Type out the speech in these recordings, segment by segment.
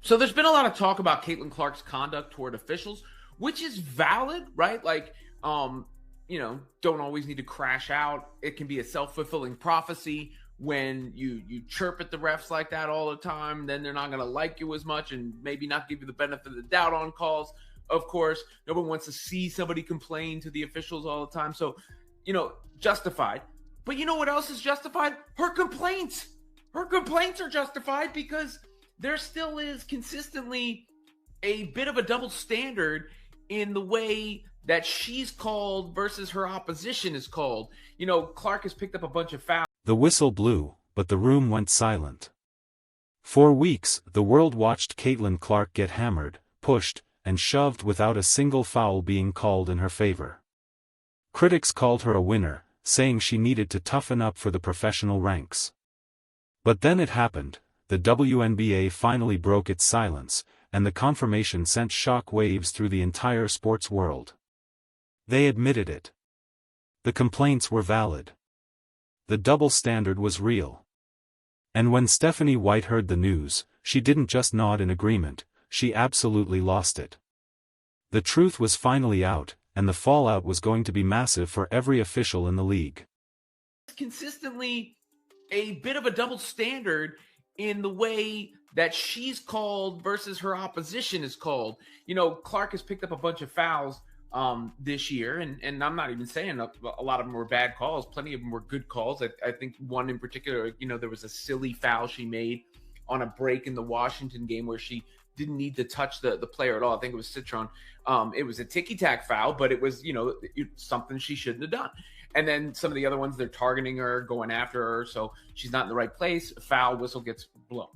So there's been a lot of talk about Caitlin Clark's conduct toward officials, which is valid, right? Like, don't always need to crash out. It can be a self-fulfilling prophecy when you chirp at the refs like that all the time. Then they're not going to like you as much and maybe not give you the benefit of the doubt on calls. Of course, no one wants to see somebody complain to the officials all the time. So, justified. But you know what else is justified? Her complaints. Her complaints are justified because there still is consistently a bit of a double standard in the way that she's called versus her opposition is called. Clark has picked up a bunch of fouls. The whistle blew, but the room went silent. For weeks, the world watched Caitlin Clark get hammered, pushed, and shoved without a single foul being called in her favor. Critics called her a winner, saying she needed to toughen up for the professional ranks. But then it happened. The WNBA finally broke its silence, and the confirmation sent shock waves through the entire sports world. They admitted it. The complaints were valid. The double standard was real. And when Stephanie White heard the news, she didn't just nod in agreement, she absolutely lost it. The truth was finally out, and the fallout was going to be massive for every official in the league. Consistently a bit of a double standard in the way that she's called versus her opposition is called. Clark has picked up a bunch of fouls this year, and I'm not even saying a lot of them were bad calls. Plenty of them were good calls. I think one in particular, there was a silly foul she made on a break in the Washington game where she didn't need to touch the player at all. I think it was Citron. It was a ticky-tack foul, but it was, something she shouldn't have done. And then some of the other ones, they're targeting her, going after her, so she's not in the right place. A foul whistle gets blown.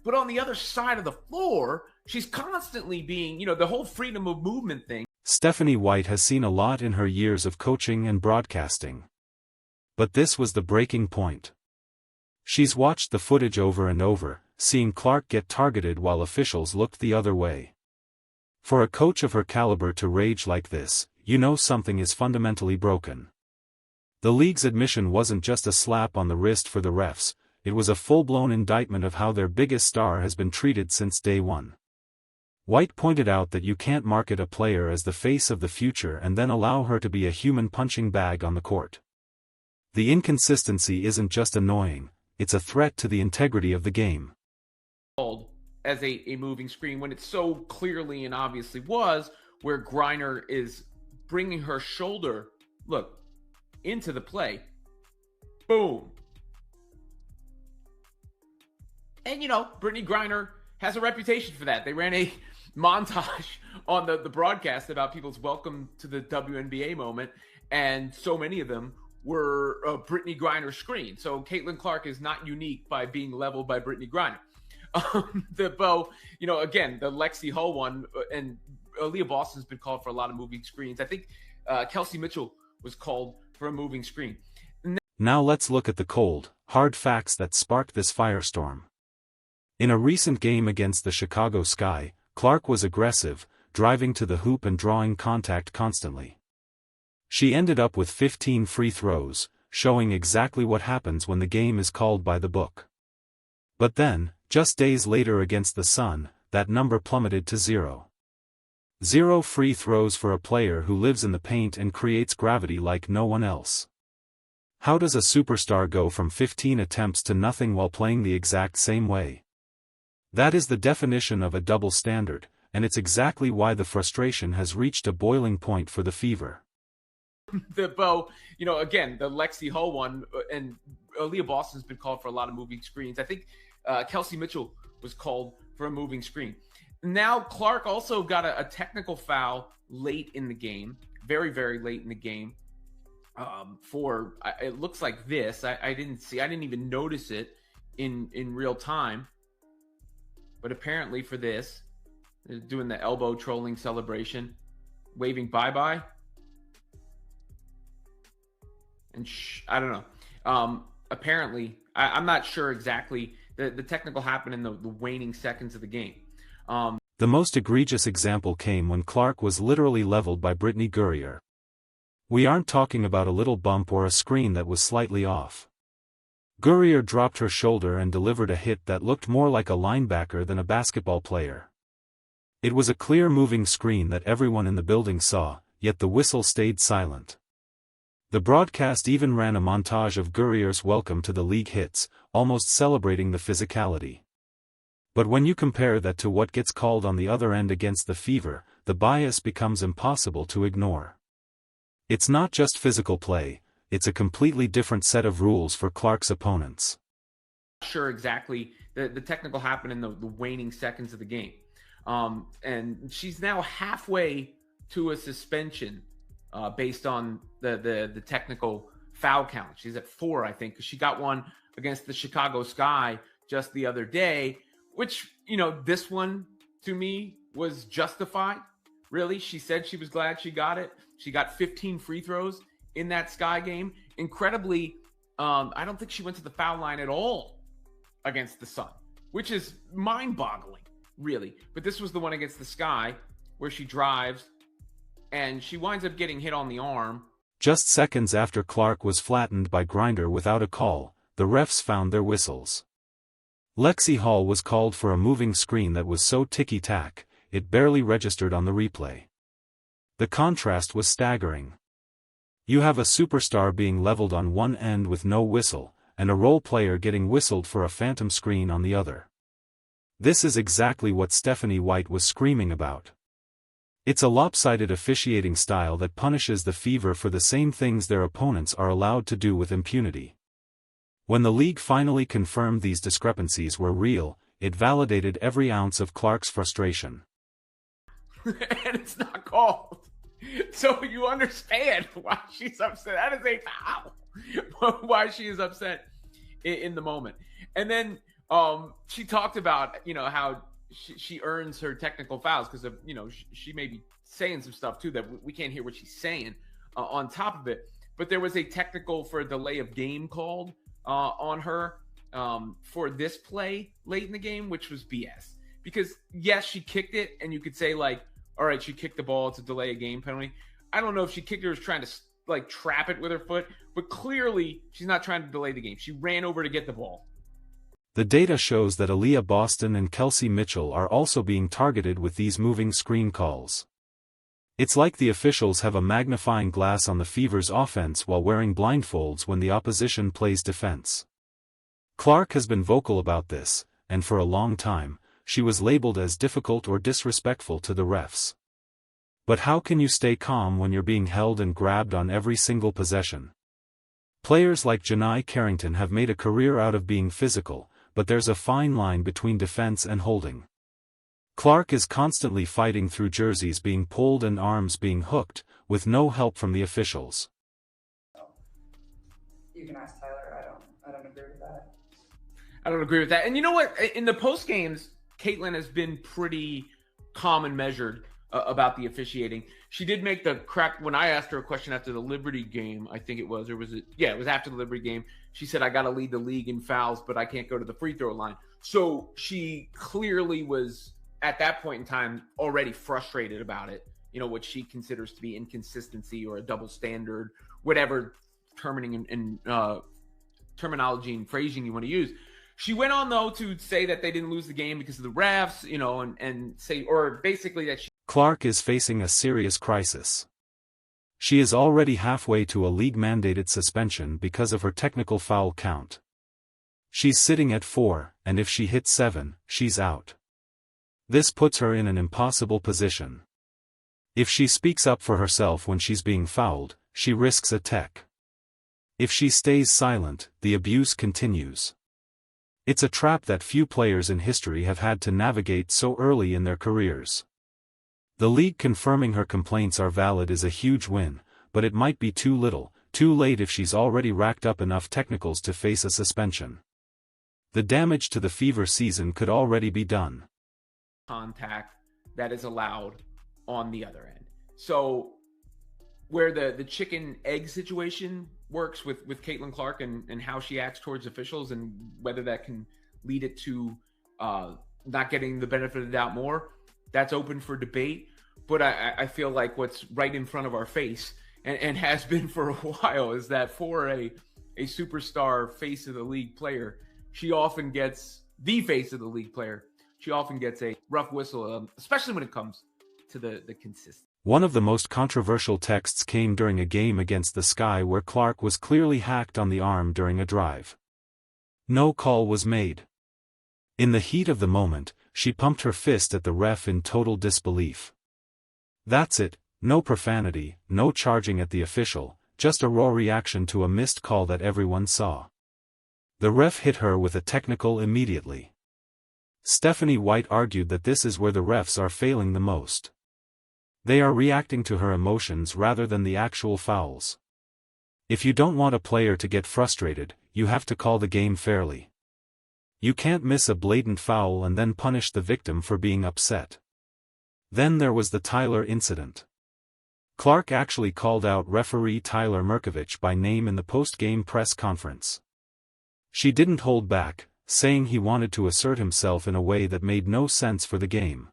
But on the other side of the floor, she's constantly being, the whole freedom of movement thing. Stephanie White has seen a lot in her years of coaching and broadcasting. But this was the breaking point. She's watched the footage over and over, seeing Clark get targeted while officials looked the other way. For a coach of her caliber to rage like this, something is fundamentally broken. The league's admission wasn't just a slap on the wrist for the refs, it was a full-blown indictment of how their biggest star has been treated since day one. White pointed out that you can't market a player as the face of the future and then allow her to be a human punching bag on the court. The inconsistency isn't just annoying, it's a threat to the integrity of the game. As a moving screen when it so clearly and obviously was, where Griner is bringing her shoulder, into the play. Boom. And, Brittany Griner has a reputation for that. They ran a montage on the broadcast about people's welcome to the WNBA moment, and so many of them were a Brittany Griner screen. So Caitlin Clark is not unique by being leveled by Brittany Griner. Again, the Lexi Hull one, and Aaliyah Boston's been called for a lot of moving screens. I think Kelsey Mitchell was called for a moving screen. Now let's look at the cold, hard facts that sparked this firestorm. In a recent game against the Chicago Sky, Clark was aggressive, driving to the hoop and drawing contact constantly. She ended up with 15 free throws, showing exactly what happens when the game is called by the book. But then, just days later against the Sun, that number plummeted to 0. 0 free throws for a player who lives in the paint and creates gravity like no one else. How does a superstar go from 15 attempts to nothing while playing the exact same way? That is the definition of a double standard, and it's exactly why the frustration has reached a boiling point for the Fever. Again, the Lexi Hull one, and Aaliyah Boston's been called for a lot of moving screens. I think Kelsey Mitchell was called for a moving screen. Now, Clark also got a technical foul late in the game, very, very late in the game. It looks like this. I didn't even notice it in real time. But apparently for this, they're doing the elbow trolling celebration, waving bye-bye. And I don't know. Apparently, I'm not sure exactly. The technical happened in the waning seconds of the game. The most egregious example came when Clark was literally leveled by Brittany Gurrier. We aren't talking about a little bump or a screen that was slightly off. Gurrier dropped her shoulder and delivered a hit that looked more like a linebacker than a basketball player. It was a clear moving screen that everyone in the building saw, yet the whistle stayed silent. The broadcast even ran a montage of Gurrier's welcome to the league hits, almost celebrating the physicality. But when you compare that to what gets called on the other end against the Fever, the bias becomes impossible to ignore. It's not just physical play, it's a completely different set of rules for Clark's opponents. Sure, exactly. The technical happened in the waning seconds of the game. And she's now halfway to a suspension based on the technical foul count. She's at 4, I think, because she got one against the Chicago Sky just the other day, which, this one to me was justified. Really, she said she was glad she got it. She got 15 free throws in that Sky game. Incredibly, I don't think she went to the foul line at all against the Sun, which is mind-boggling, really. But this was the one against the Sky where she drives and she winds up getting hit on the arm. Just seconds after Clark was flattened by Grinder without a call, the refs found their whistles. Lexi Hall was called for a moving screen that was so ticky-tack, it barely registered on the replay. The contrast was staggering. You have a superstar being leveled on one end with no whistle, and a role player getting whistled for a phantom screen on the other. This is exactly what Stephanie White was screaming about. It's a lopsided officiating style that punishes the Fever for the same things their opponents are allowed to do with impunity. When the league finally confirmed these discrepancies were real, it validated every ounce of Clark's frustration. And it's not called. So you understand why she's upset. That is a foul. Why she is upset in the moment. And then she talked about, how she earns her technical fouls because of, she may be saying some stuff too that we can't hear what she's saying on top of it. But there was a technical for a delay of game called on her for this play late in the game, which was BS. Because yes, she kicked it, and you could say like, all right, she kicked the ball, it's a delay of game penalty. I don't know if she kicked it or was trying to trap it with her foot, but clearly she's not trying to delay the game. She ran over to get the ball. The data shows that Aaliyah Boston and Kelsey Mitchell are also being targeted with these moving screen calls. It's like the officials have a magnifying glass on the Fever's offense while wearing blindfolds when the opposition plays defense. Clark has been vocal about this, and for a long time, she was labeled as difficult or disrespectful to the refs. But how can you stay calm when you're being held and grabbed on every single possession? Players like Janai Carrington have made a career out of being physical, but there's a fine line between defense and holding. Clark is constantly fighting through jerseys being pulled and arms being hooked, with no help from the officials. You can ask Tyler. I don't agree with that. I don't agree with that. And you know what? In the post games, Caitlin has been pretty calm and measured about the officiating. She did make the crack when I asked her a question after the Liberty game, I think it was, or was it? Yeah, it was after the Liberty game. She said, I got to lead the league in fouls, but I can't go to the free throw line. So she clearly was, at that point in time, already frustrated about it. What she considers to be inconsistency or a double standard, whatever terminology and phrasing you want to use. She went on, though, to say that they didn't lose the game because of the refs, and say, or basically that Clark is facing a serious crisis. She is already halfway to a league-mandated suspension because of her technical foul count. She's sitting at 4, and if she hits 7, she's out. This puts her in an impossible position. If she speaks up for herself when she's being fouled, she risks a tech. If she stays silent, the abuse continues. It's a trap that few players in history have had to navigate so early in their careers. The league confirming her complaints are valid is a huge win, but it might be too little, too late if she's already racked up enough technicals to face a suspension. The damage to the Fever season could already be done. Contact that is allowed on the other end. So where the chicken egg situation works with Caitlin Clark and how she acts towards officials and whether that can lead it to not getting the benefit of the doubt more, that's open for debate. But I feel like what's right in front of our face and has been for a while is that for a a superstar face of the league player, she often gets the face of the league player. She often gets a rough whistle, especially when it comes to the consistency. One of the most controversial texts came during a game against the Sky where Clark was clearly hacked on the arm during a drive. No call was made. In the heat of the moment, she pumped her fist at the ref in total disbelief. That's it, no profanity, no charging at the official, just a raw reaction to a missed call that everyone saw. The ref hit her with a technical immediately. Stephanie White argued that this is where the refs are failing the most. They are reacting to her emotions rather than the actual fouls. If you don't want a player to get frustrated, you have to call the game fairly. You can't miss a blatant foul and then punish the victim for being upset. Then there was the Tyler incident. Clark actually called out referee Tyler Merkovich by name in the post-game press conference. She didn't hold back, saying he wanted to assert himself in a way that made no sense for the game.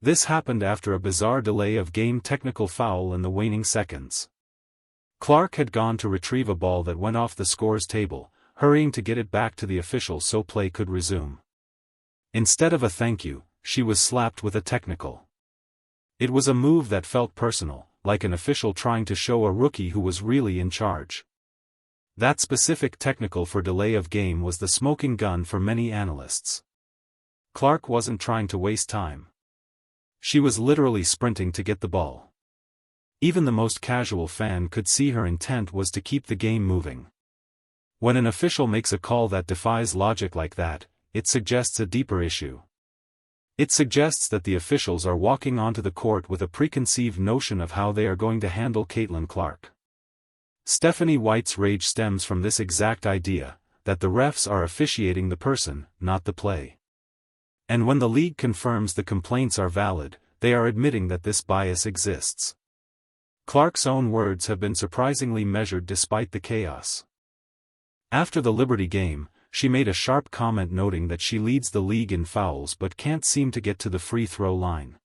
This happened after a bizarre delay of game technical foul in the waning seconds. Clark had gone to retrieve a ball that went off the scores table, hurrying to get it back to the official so play could resume. Instead of a thank you, she was slapped with a technical. It was a move that felt personal, like an official trying to show a rookie who was really in charge. That specific technical for delay of game was the smoking gun for many analysts. Clark wasn't trying to waste time. She was literally sprinting to get the ball. Even the most casual fan could see her intent was to keep the game moving. When an official makes a call that defies logic like that, it suggests a deeper issue. It suggests that the officials are walking onto the court with a preconceived notion of how they are going to handle Caitlin Clark. Stephanie White's rage stems from this exact idea, that the refs are officiating the person, not the play. And when the league confirms the complaints are valid, they are admitting that this bias exists. Clark's own words have been surprisingly measured despite the chaos. After the Liberty game, she made a sharp comment noting that she leads the league in fouls but can't seem to get to the free throw line.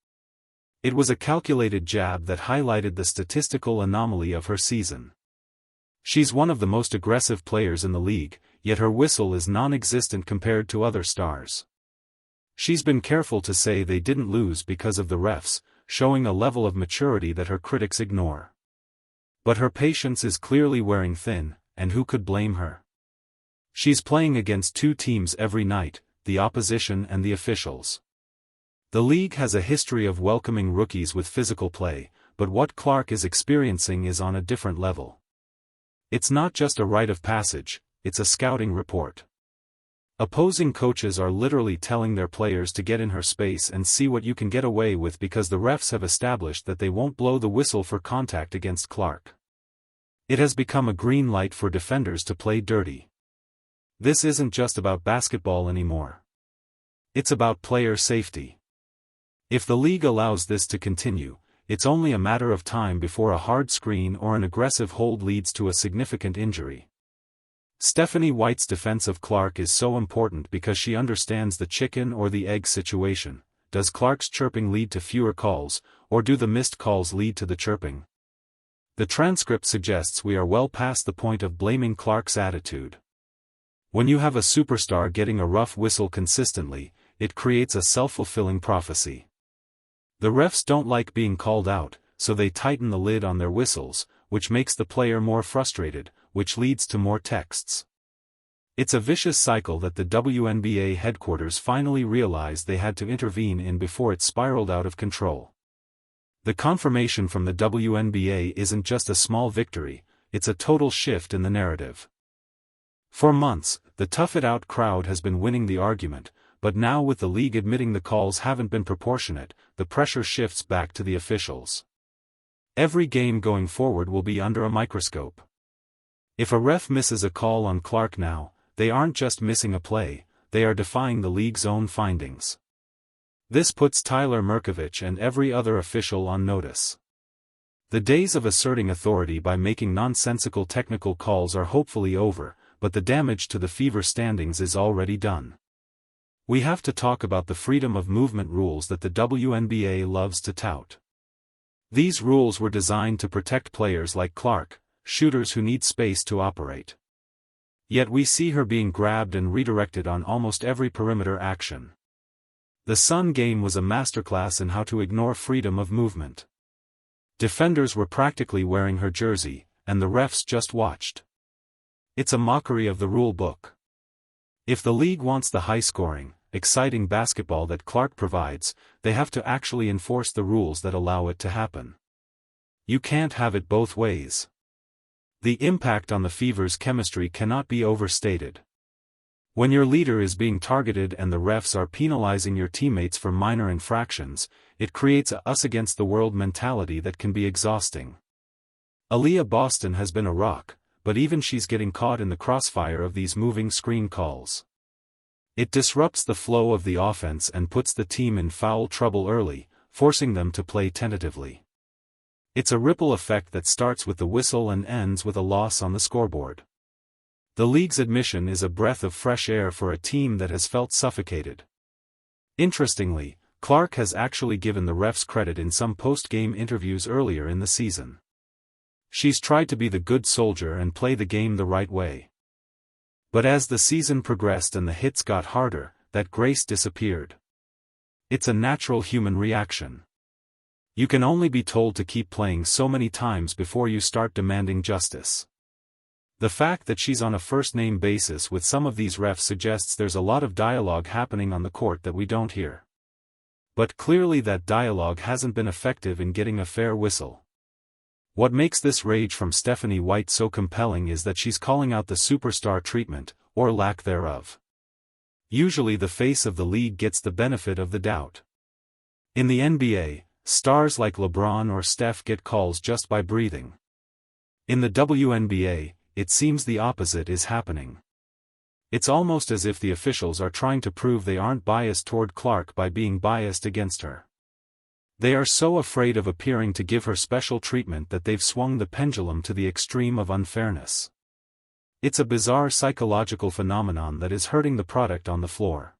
It was a calculated jab that highlighted the statistical anomaly of her season. She's one of the most aggressive players in the league, yet her whistle is non-existent compared to other stars. She's been careful to say they didn't lose because of the refs, showing a level of maturity that her critics ignore. But her patience is clearly wearing thin, and who could blame her? She's playing against two teams every night, the opposition and the officials. The league has a history of welcoming rookies with physical play, but what Clark is experiencing is on a different level. It's not just a rite of passage, it's a scouting report. Opposing coaches are literally telling their players to get in her space and see what you can get away with because the refs have established that they won't blow the whistle for contact against Clark. It has become a green light for defenders to play dirty. This isn't just about basketball anymore. It's about player safety. If the league allows this to continue, it's only a matter of time before a hard screen or an aggressive hold leads to a significant injury. Stephanie White's defense of Clark is so important because she understands the chicken or the egg situation. Does Clark's chirping lead to fewer calls, or do the missed calls lead to the chirping? The transcript suggests we are well past the point of blaming Clark's attitude. When you have a superstar getting a rough whistle consistently, it creates a self-fulfilling prophecy. The refs don't like being called out, so they tighten the lid on their whistles, which makes the player more frustrated, which leads to more texts. It's a vicious cycle that the WNBA headquarters finally realized they had to intervene in before it spiraled out of control. The confirmation from the WNBA isn't just a small victory, it's a total shift in the narrative. For months, the tough it out crowd has been winning the argument, but now with the league admitting the calls haven't been proportionate, the pressure shifts back to the officials. Every game going forward will be under a microscope. If a ref misses a call on Clark now, they aren't just missing a play, they are defying the league's own findings. This puts Tyler Merkovich and every other official on notice. The days of asserting authority by making nonsensical technical calls are hopefully over, but the damage to the Fever standings is already done. We have to talk about the freedom of movement rules that the WNBA loves to tout. These rules were designed to protect players like Clark, shooters who need space to operate. Yet we see her being grabbed and redirected on almost every perimeter action. The Sun game was a masterclass in how to ignore freedom of movement. Defenders were practically wearing her jersey, and the refs just watched. It's a mockery of the rule book. If the league wants the high-scoring, exciting basketball that Clark provides, they have to actually enforce the rules that allow it to happen. You can't have it both ways. The impact on the Fever's chemistry cannot be overstated. When your leader is being targeted and the refs are penalizing your teammates for minor infractions, it creates a us-against-the-world mentality that can be exhausting. Aaliyah Boston has been a rock, but even she's getting caught in the crossfire of these moving screen calls. It disrupts the flow of the offense and puts the team in foul trouble early, forcing them to play tentatively. It's a ripple effect that starts with the whistle and ends with a loss on the scoreboard. The league's admission is a breath of fresh air for a team that has felt suffocated. Interestingly, Clark has actually given the refs credit in some post-game interviews earlier in the season. She's tried to be the good soldier and play the game the right way. But as the season progressed and the hits got harder, that grace disappeared. It's a natural human reaction. You can only be told to keep playing so many times before you start demanding justice. The fact that she's on a first-name basis with some of these refs suggests there's a lot of dialogue happening on the court that we don't hear. But clearly that dialogue hasn't been effective in getting a fair whistle. What makes this rage from Stephanie White so compelling is that she's calling out the superstar treatment, or lack thereof. Usually the face of the league gets the benefit of the doubt. In the NBA, stars like LeBron or Steph get calls just by breathing. In the WNBA, it seems the opposite is happening. It's almost as if the officials are trying to prove they aren't biased toward Clark by being biased against her. They are so afraid of appearing to give her special treatment that they've swung the pendulum to the extreme of unfairness. It's a bizarre psychological phenomenon that is hurting the product on the floor.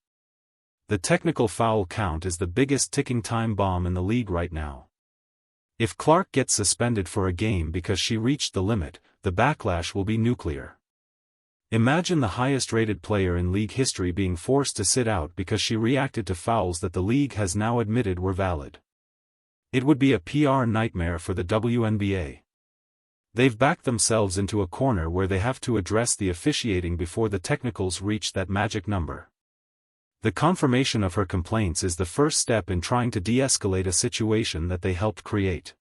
The technical foul count is the biggest ticking time bomb in the league right now. If Clark gets suspended for a game because she reached the limit, the backlash will be nuclear. Imagine the highest-rated player in league history being forced to sit out because she reacted to fouls that the league has now admitted were valid. It would be a PR nightmare for the WNBA. They've backed themselves into a corner where they have to address the officiating before the technicals reach that magic number. The confirmation of her complaints is the first step in trying to de-escalate a situation that they helped create.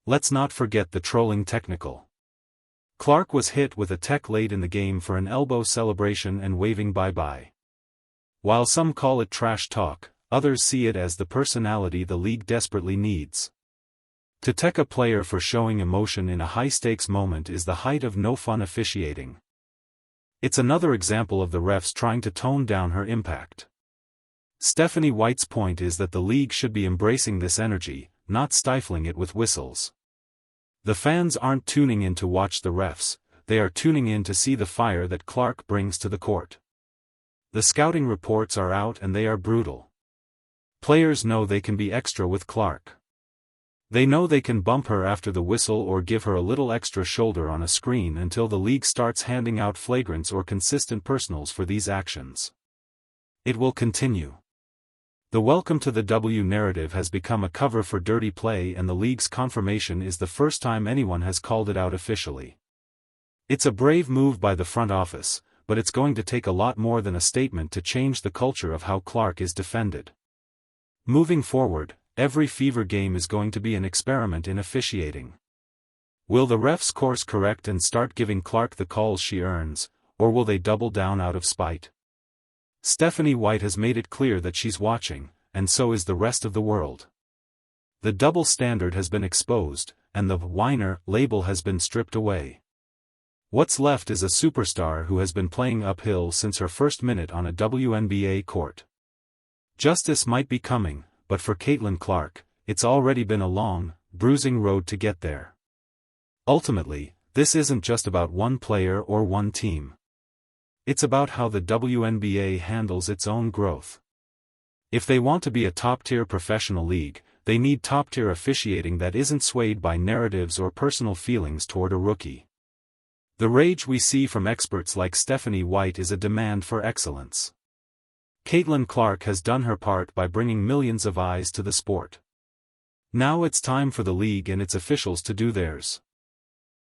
Let's not forget the trolling technical. Clark was hit with a tech late in the game for an elbow celebration and waving bye-bye. While some call it trash talk, others see it as the personality the league desperately needs. To tech a player for showing emotion in a high-stakes moment is the height of no-fun officiating. It's another example of the refs trying to tone down her impact. Stephanie White's point is that the league should be embracing this energy, not stifling it with whistles. The fans aren't tuning in to watch the refs, they are tuning in to see the fire that Clark brings to the court. The scouting reports are out and they are brutal. Players know they can be extra with Clark. They know they can bump her after the whistle or give her a little extra shoulder on a screen until the league starts handing out flagrants or consistent personals for these actions. It will continue. The welcome to the W narrative has become a cover for dirty play, and the league's confirmation is the first time anyone has called it out officially. It's a brave move by the front office, but it's going to take a lot more than a statement to change the culture of how Clark is defended. Moving forward, every Fever game is going to be an experiment in officiating. Will the refs course correct and start giving Clark the calls she earns, or will they double down out of spite? Stephanie White has made it clear that she's watching, and so is the rest of the world. The double standard has been exposed, and the whiner label has been stripped away. What's left is a superstar who has been playing uphill since her first minute on a WNBA court. Justice might be coming, but for Caitlin Clark, it's already been a long, bruising road to get there. Ultimately, this isn't just about one player or one team. It's about how the WNBA handles its own growth. If they want to be a top-tier professional league, they need top-tier officiating that isn't swayed by narratives or personal feelings toward a rookie. The rage we see from experts like Stephanie White is a demand for excellence. Caitlin Clark has done her part by bringing millions of eyes to the sport. Now it's time for the league and its officials to do theirs.